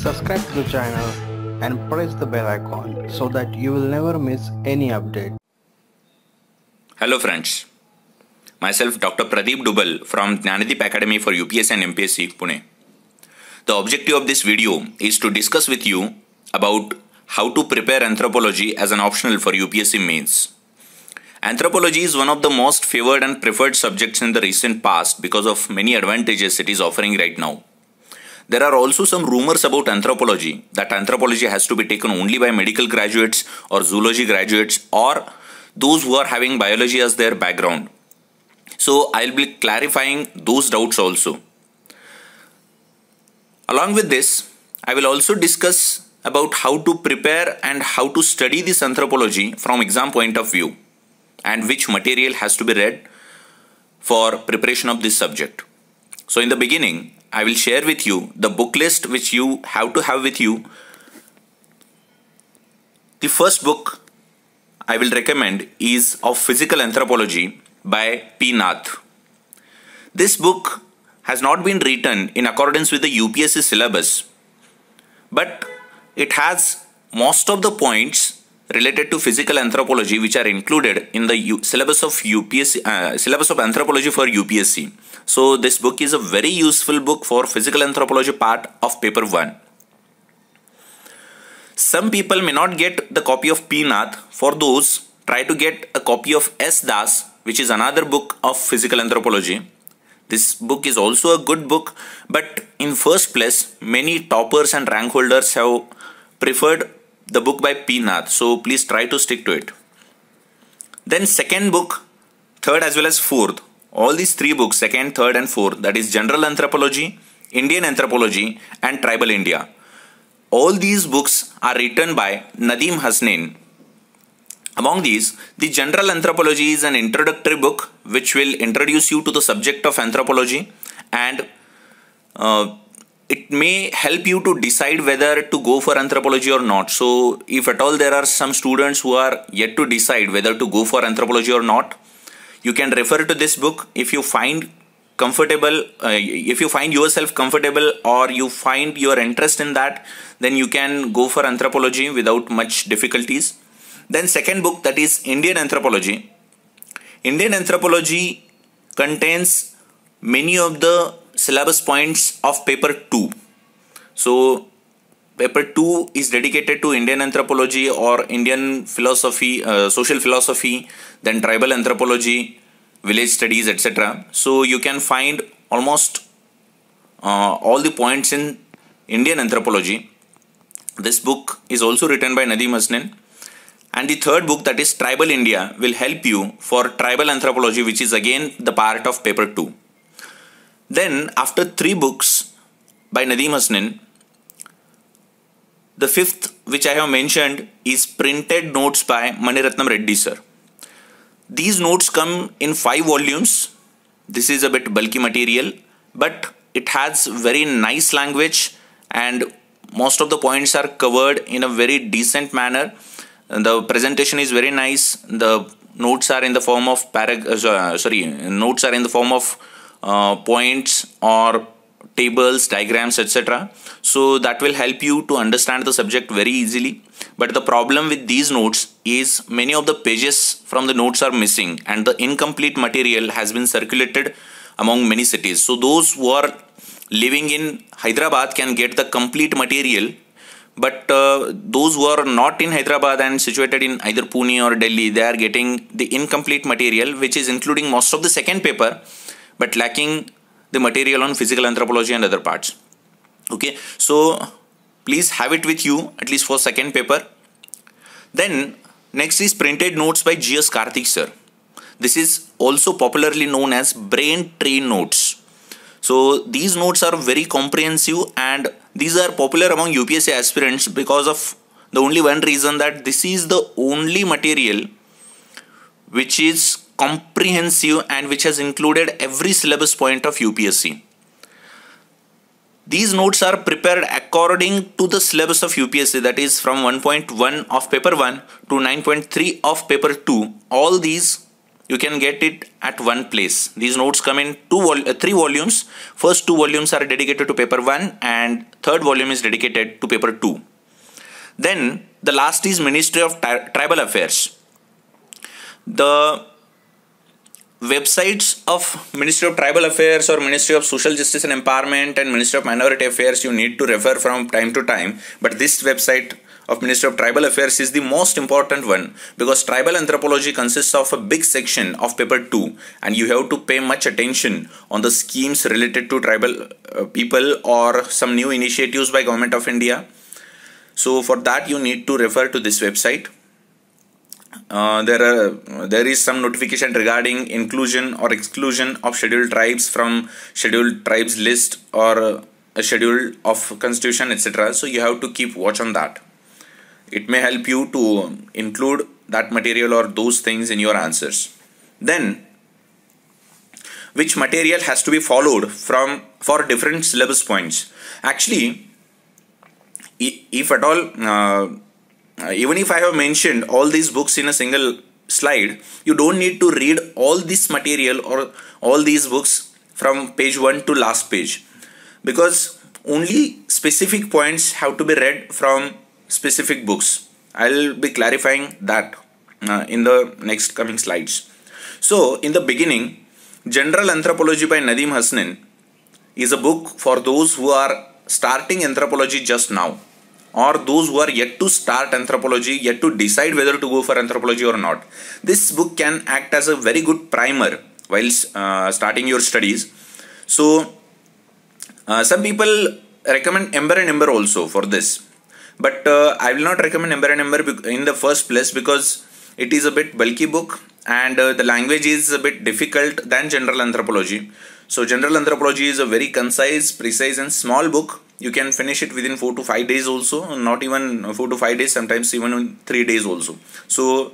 subscribe to the channel and press the bell icon so that you will never miss any update. Hello friends, myself Dr. Pradeep Dubal from Dnyanadeep Academy for UPSC and MPSC Pune. The objective of this video is to discuss with you about how to prepare anthropology as an optional for UPSC Mains. Anthropology is one of the most favored and preferred subjects in the recent past because of many advantages it is offering right now. There are also some rumors about anthropology, that anthropology has to be taken only by medical graduates or zoology graduates or those who are having biology as their background. So I'll be clarifying those doubts also. Along with this, I will also discuss about how to prepare and how to study this anthropology from exam point of view and which material has to be read for preparation of this subject. So in the beginning, I will share with you the book list which you have to have with you. The first book I will recommend is of Physical Anthropology by P. Nath. This book has not been written in accordance with the UPSC syllabus, but it has most of the points related to physical anthropology which are included in the syllabus of syllabus of anthropology for UPSC. So this book is a very useful book for physical anthropology part of paper 1. Some people may not get the copy of P. Nath. For those, try to get a copy of S. Das, which is another book of physical anthropology. This book is also a good book, but in first place, many toppers and rank holders have preferred the book by P. Nath. So please try to stick to it. Then second book, third as well as fourth. All these three books, second, third and fourth, that is General Anthropology, Indian Anthropology and Tribal India. All these books are written by Nadeem Hasnain. Among these, the General Anthropology is an introductory book which will introduce you to the subject of anthropology, and it may help you to decide whether to go for anthropology or not. So if at all there are some students who are yet to decide whether to go for anthropology or not, you can refer to this book. If you find comfortable, if you find yourself comfortable or you find your interest in that, then you can go for anthropology without much difficulties. Then second book, that is Indian Anthropology. Indian Anthropology contains many of the syllabus points of paper 2. So paper 2 is dedicated to Indian anthropology or Indian philosophy, social philosophy, then tribal anthropology, village studies, etc. So you can find almost all the points in Indian anthropology. This book is also written by Nadeem Hasnain. And the third book, that is Tribal India, will help you for tribal anthropology, which is again the part of paper 2. Then after three books by Nadeem Hasnain, the fifth which I have mentioned is Printed Notes by Munirathnam Reddy sir. These notes come in 5 volumes. This is a bit bulky material, but it has very nice language and most of the points are covered in a very decent manner. The presentation is very nice. The notes are in the form of notes are in the form of points or tables, diagrams, etc. So that will help you to understand the subject very easily. But the problem with these notes is many of the pages from the notes are missing and the incomplete material has been circulated among many cities. So those who are living in Hyderabad can get the complete material, but those who are not in Hyderabad and situated in either Pune or Delhi, they are getting the incomplete material which is including most of the second paper but lacking the material on physical anthropology and other parts. Okay, so please have it with you at least for second paper. Then next is Printed Notes by G.S. Karthic sir. This is also popularly known as brain tree notes. So these notes are very comprehensive and these are popular among UPSC aspirants because of the only one reason, that this is the only material which is comprehensive and which has included every syllabus point of UPSC. These notes are prepared according to the syllabus of UPSC, that is from 1.1 of paper 1 to 9.3 of paper 2. All these you can get it at one place. These notes come in three volumes. First two volumes are dedicated to paper 1 and third volume is dedicated to paper 2. Then the last is Ministry of Tribal Affairs. The websites of Ministry of Tribal Affairs or Ministry of Social Justice and Empowerment and Ministry of Minority Affairs you need to refer from time to time, but this website of Ministry of Tribal Affairs is the most important one, because tribal anthropology consists of a big section of paper 2 and you have to pay much attention on the schemes related to tribal people or some new initiatives by Government of India. So for that you need to refer to this website. There is some notification regarding inclusion or exclusion of scheduled tribes from scheduled tribes list or a schedule of constitution, etc. So you have to keep watch on that. It may help you to include that material or those things in your answers. Then, which material has to be followed for different syllabus points? Actually, if at all, even if I have mentioned all these books in a single slide, you don't need to read all this material or all these books from page 1 to last page, because only specific points have to be read from specific books. I'll be clarifying that in the next coming slides. So in the beginning, General Anthropology by Nadeem Hasnain is a book for those who are starting anthropology just now, or those who are yet to start anthropology, yet to decide whether to go for anthropology or not. This book can act as a very good primer while starting your studies. So some people recommend Ember and Ember also for this, but I will not recommend Ember and Ember in the first place, because it is a bit bulky book and the language is a bit difficult than General Anthropology. So General Anthropology is a very concise, precise and small book. You can finish it within 4 to 5 days also, not even 4 to 5 days, sometimes even in 3 days also. So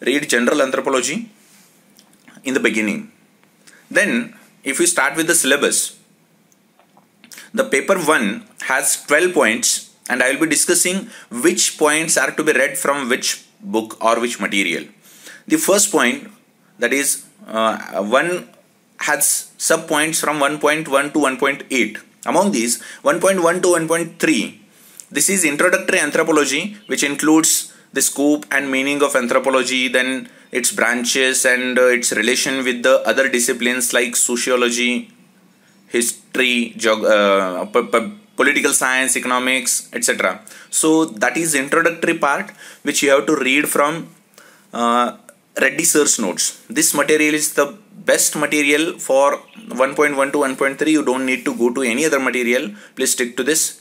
read General Anthropology in the beginning. Then if we start with the syllabus, the paper 1 has 12 points and I will be discussing which points are to be read from which book or which material. The first point, that is 1, has sub points from 1.1 to 1.8. Among these, 1.1 to 1.3, this is Introductory Anthropology, which includes the scope and meaning of anthropology, then its branches and its relation with the other disciplines like sociology, history, political science, economics, etc. So that is introductory part, which you have to read from Reddy sir's notes. This material is the best material for 1.1 to 1.3. You don't need to go to any other material. Please stick to this.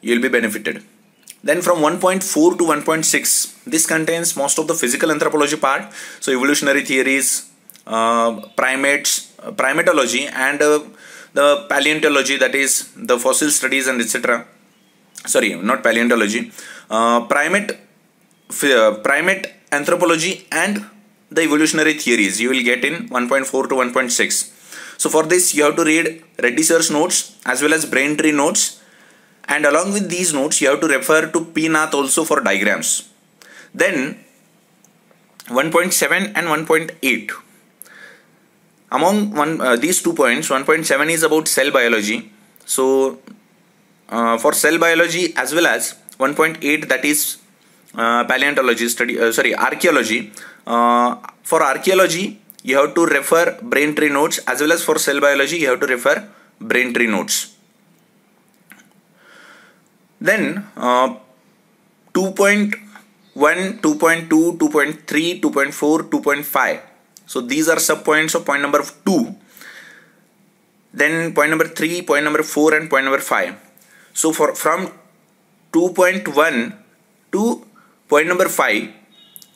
You will be benefited. Then from 1.4 to 1.6, this contains most of the physical anthropology part. So evolutionary theories, primates, primatology and the paleontology, that is the fossil studies and etc. Sorry, not paleontology. Primate anthropology and the evolutionary theories you will get in 1.4 to 1.6. So for this you have to read Reddy sir's notes as well as brain tree notes, and along with these notes you have to refer to P. Nath also for diagrams. Then 1.7 and 1.8. Among these 2 points, 1.7 is about cell biology. So for cell biology as well as 1.8, that is paleontology archaeology. For archaeology you have to refer brain tree notes, as well as for cell biology you have to refer brain tree notes. Then 2.1, 2.2, 2.3, 2.4, 2.5. So these are sub points of point number 2. Then point number 3, point number 4 and point number 5. So from 2.1 to point number 5,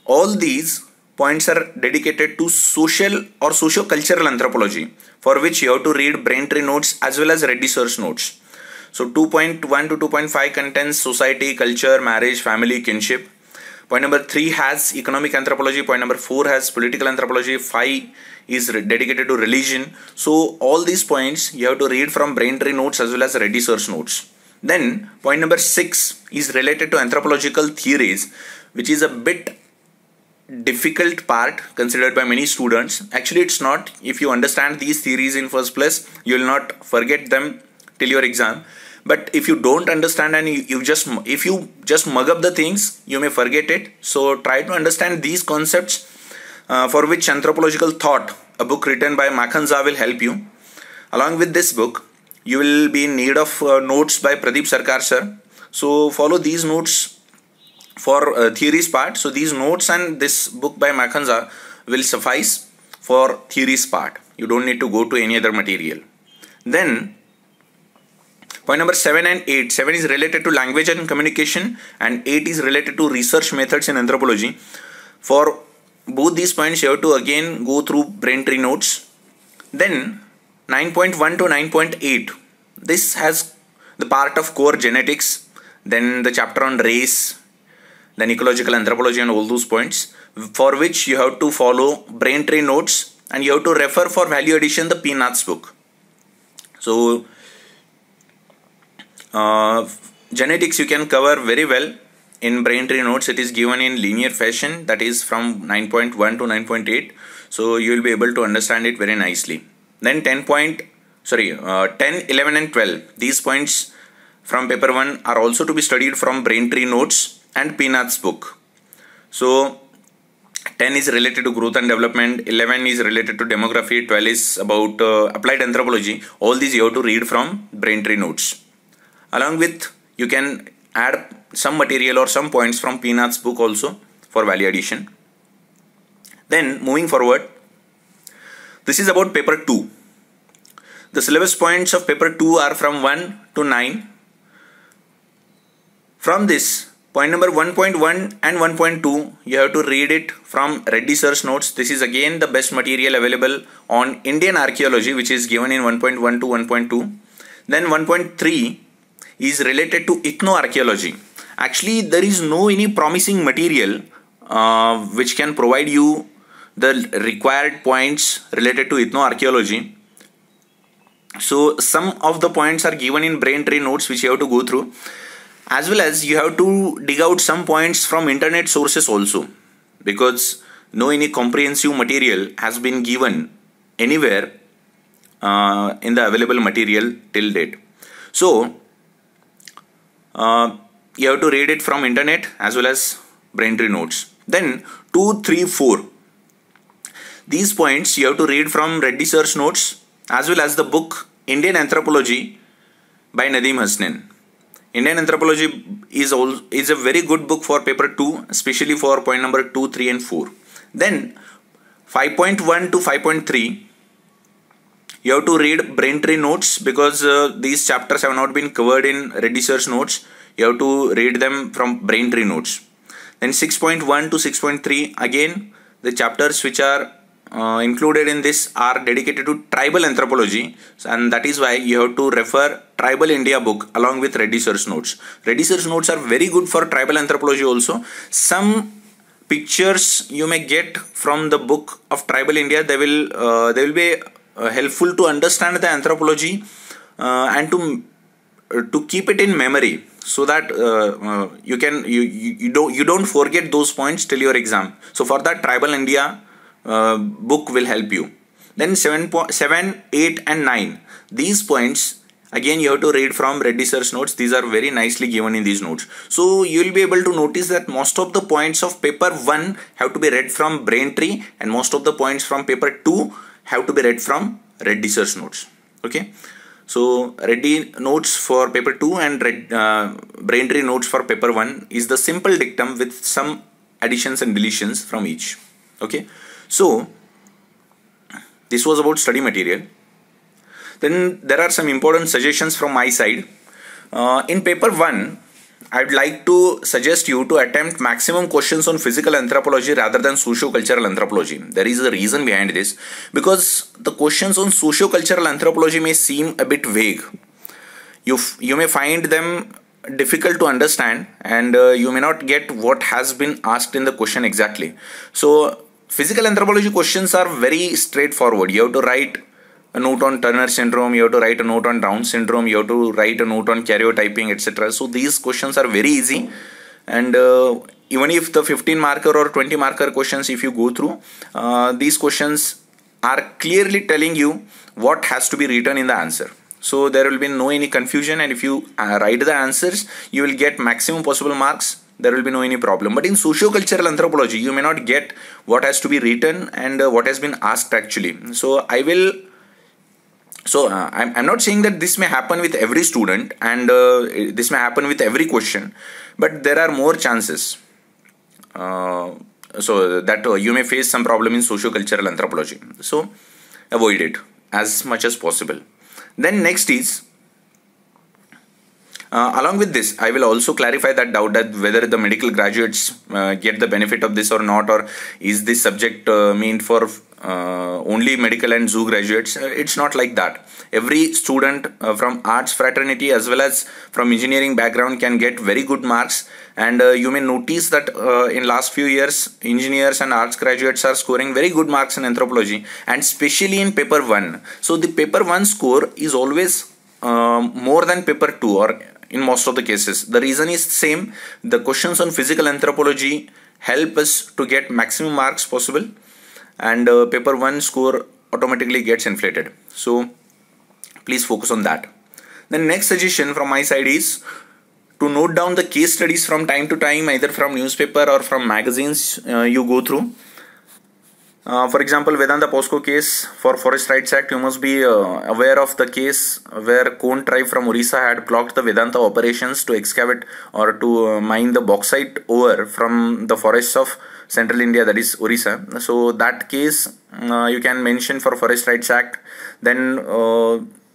all these points are dedicated to social or socio-cultural anthropology, for which you have to read brain tree notes as well as Reddy sir's notes. So 2.1 to 2.5 contains society, culture, marriage, family, kinship. Point number 3 has economic anthropology. Point number 4 has political anthropology. 5 is dedicated to religion. So all these points you have to read from brain tree notes as well as Reddy sir's notes. Then point number 6 is related to anthropological theories, which is a bit difficult part considered by many students. Actually, it's not. If you understand these theories in first place, you will not forget them till your exam. But if you don't understand and if you just mug up the things, you may forget it. So try to understand these concepts, for which Anthropological Thought, a book written by Makhanza, will help you. Along with this book, you will be in need of notes by Pradeep Sarkar sir. So follow these notes for theories part. So these notes and this book by Makhanza will suffice for theories part. You don't need to go to any other material. Then point number 7 and 8. 7 is related to language and communication, and 8 is related to research methods in anthropology. For both these points, you have to again go through brain tree notes. Then 9.1 to 9.8. This has the part of core genetics, then the chapter on race, then ecological anthropology and all those points, for which you have to follow brain tree notes and you have to refer for value addition the P. Nath's book. So genetics you can cover very well in brain tree notes. It is given in linear fashion, that is from 9.1 to 9.8. So you will be able to understand it very nicely. Then 10, 11 and 12. These points from paper 1 are also to be studied from brain tree notes and P. Nath's book. So 10 is related to growth and development, 11 is related to demography, 12 is about applied anthropology. All these you have to read from brain tree notes. Along with, you can add some material or some points from P. Nath's book also for value addition. Then moving forward, this is about paper 2. The syllabus points of paper 2 are from 1 to 9. From this, point number 1.1 and 1.2, you have to read it from Reddy sir's notes. This is again the best material available on Indian archaeology, which is given in 1.1 to 1.2. Then 1.3 is related to ethno-archaeology. Actually, there is no any promising material which can provide you the required points related to ethno-archaeology. So some of the points are given in brain tree notes, which you have to go through, as well as you have to dig out some points from internet sources also, because no any comprehensive material has been given anywhere in the available material till date. So you have to read it from internet as well as brain tree notes. Then 2, 3, 4. These points you have to read from Reddy sir's notes as well as the book Indian Anthropology by Nadeem Hasnain. Indian Anthropology is a very good book for paper 2, especially for point number 2, 3 and 4. Then 5.1 to 5.3, you have to read brain tree notes, because these chapters have not been covered in Reddy sir's notes. You have to read them from brain tree notes. Then 6.1 to 6.3, again the chapters which are included in this are dedicated to tribal anthropology, and that is why you have to refer Tribal India book along with Reddy sir's notes. Reddy sir's notes are very good for tribal anthropology also. Some pictures you may get from the book of Tribal India. They will be helpful to understand the anthropology and to keep it in memory, so that you don't forget those points till your exam. So for that, Tribal India book will help you. Then 7, 8 and 9. These points again you have to read from Reddy sir's notes. These are very nicely given in these notes. So you will be able to notice that most of the points of paper 1 have to be read from brain tree, and most of the points from paper 2 have to be read from Reddy sir's notes. Okay. So Reddy notes for paper 2 and brain tree notes for paper 1 is the simple dictum with some additions and deletions from each. Okay. So this was about study material. Then there are some important suggestions from my side. In paper 1, I'd like to suggest you to attempt maximum questions on physical anthropology rather than socio-cultural anthropology. There is a reason behind this, because the questions on socio-cultural anthropology may seem a bit vague. You may find them difficult to understand, and you may not get what has been asked in the question exactly. So physical anthropology questions are very straightforward. You have to write a note on Turner syndrome, you have to write a note on Down syndrome, you have to write a note on karyotyping, etc. So these questions are very easy, And even if the 15 marker or 20 marker questions, if you go through, these questions are clearly telling you what has to be written in the answer. So there will be no any confusion, and if you write the answers, you will get maximum possible marks. There will be no any problem. But in socio-cultural anthropology, you may not get what has to be written and what has been asked actually. I'm not saying that this may happen with every student and this may happen with every question, but there are more chances so that you may face some problem in socio-cultural anthropology. So avoid it as much as possible. Then next is, along with this, I will also clarify that doubt that whether the medical graduates get the benefit of this or not, or is this subject meant for only medical and zoo graduates. It's not like that. Every student from arts fraternity as well as from engineering background can get very good marks, and you may notice that in last few years engineers and arts graduates are scoring very good marks in anthropology, and especially in paper 1. So the paper 1 score is always more than paper 2, or in most of the cases. The reason is same. The questions on physical anthropology help us to get maximum marks possible, and paper 1 score automatically gets inflated. So please focus on that. The next suggestion from my side is to note down the case studies from time to time, either from newspaper or from magazines you go through. For example, Vedanta POSCO case for Forest Rights Act, you must be aware of the case where Kond tribe from Orissa had blocked the Vedanta operations to excavate or to mine the bauxite ore from the forests of central India, that is Orissa. So that case you can mention for Forest Rights Act. Then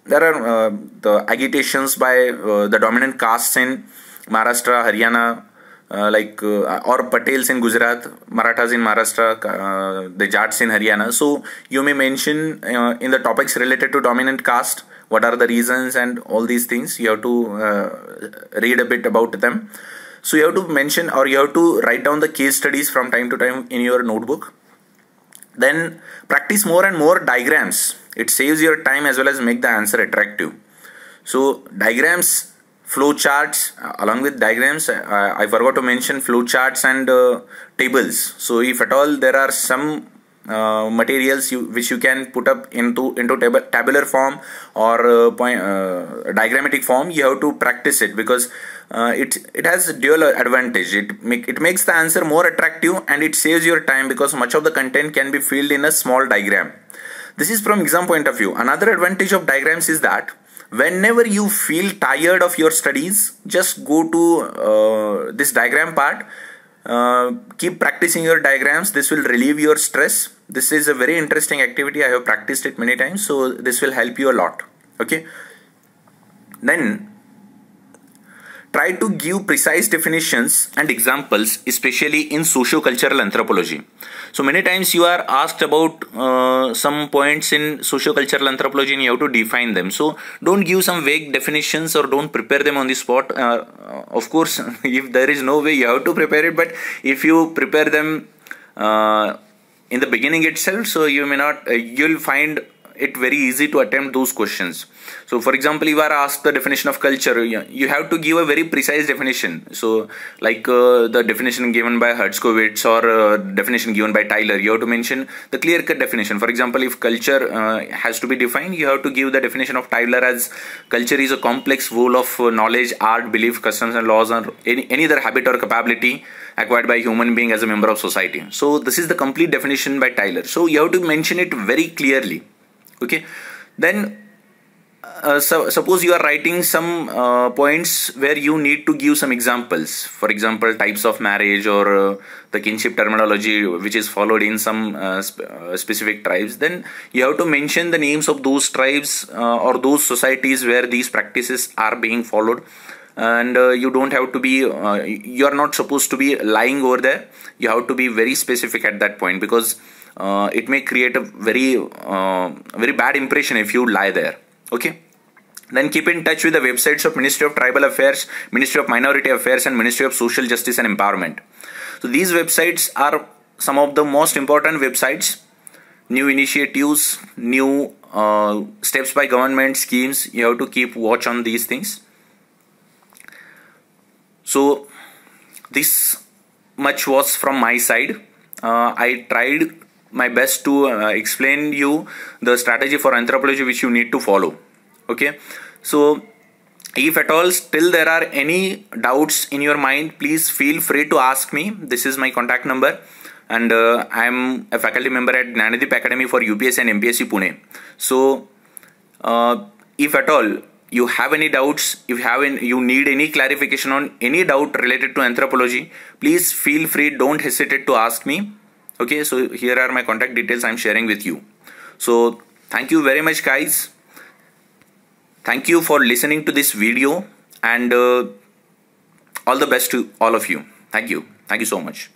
there are the agitations by the dominant castes in Maharashtra, Haryana, or Patels in Gujarat, Marathas in Maharashtra, the Jats in Haryana. So you may mention in the topics related to dominant caste, what are the reasons and all these things. You have to read a bit about them. So you have to mention, or you have to write down the case studies from time to time in your notebook. Then practice more and more diagrams. It saves your time as well as make the answer attractive. So diagrams, flow charts, along with diagrams, I forgot to mention flow charts and tables. So if at all there are some materials which you can put up into tabular form or diagrammatic form, you have to practice it, because it has a dual advantage. It makes the answer more attractive, and it saves your time because much of the content can be filled in a small diagram. This is from exam point of view. Another advantage of diagrams is that whenever you feel tired of your studies, just go to this diagram part. Keep practicing your diagrams. This will relieve your stress. This is a very interesting activity. I have practiced it many times, so this will help you a lot. Okay. Then try to give precise definitions and examples, especially in socio-cultural anthropology. So many times you are asked about some points in socio-cultural anthropology and you have to define them. So don't give some vague definitions or don't prepare them on the spot. Of course, if there is no way, you have to prepare it. But if you prepare them in the beginning itself, so you may not, you'll find it very easy to attempt those questions. So for example, you are asked the definition of culture, you have to give a very precise definition. So like the definition given by Hertzkovitz or definition given by Tyler, you have to mention the clear-cut definition. For example, if culture has to be defined, you have to give the definition of Tyler as culture is a complex whole of knowledge, art, belief, customs and laws, or any other habit or capability acquired by a human being as a member of society. So this is the complete definition by Tyler. So you have to mention it very clearly. Okay. Then suppose you are writing some points where you need to give some examples. For example, types of marriage or the kinship terminology which is followed in some specific tribes. Then you have to mention the names of those tribes or those societies where these practices are being followed. And you don't have to be, you are not supposed to be lying over there. You have to be very specific at that point, because it may create a very bad impression if you lie there. Okay. Then keep in touch with the websites of Ministry of Tribal Affairs, Ministry of Minority Affairs and Ministry of Social Justice and Empowerment. So these websites are some of the most important websites. New initiatives, new steps by government, schemes, you have to keep watch on these things. So this much was from my side. I tried my best to explain you the strategy for anthropology which you need to follow. Okay, so if at all still there are any doubts in your mind, please feel free to ask me. This is my contact number, and I am a faculty member at Dnyanadeep Academy for UPSC and MPSC Pune. So if at all you have any doubts, if you need any clarification on any doubt related to anthropology, please feel free, don't hesitate to ask me. Okay, so here are my contact details I'm sharing with you. So thank you very much, guys. Thank you for listening to this video, and all the best to all of you. Thank you. Thank you so much.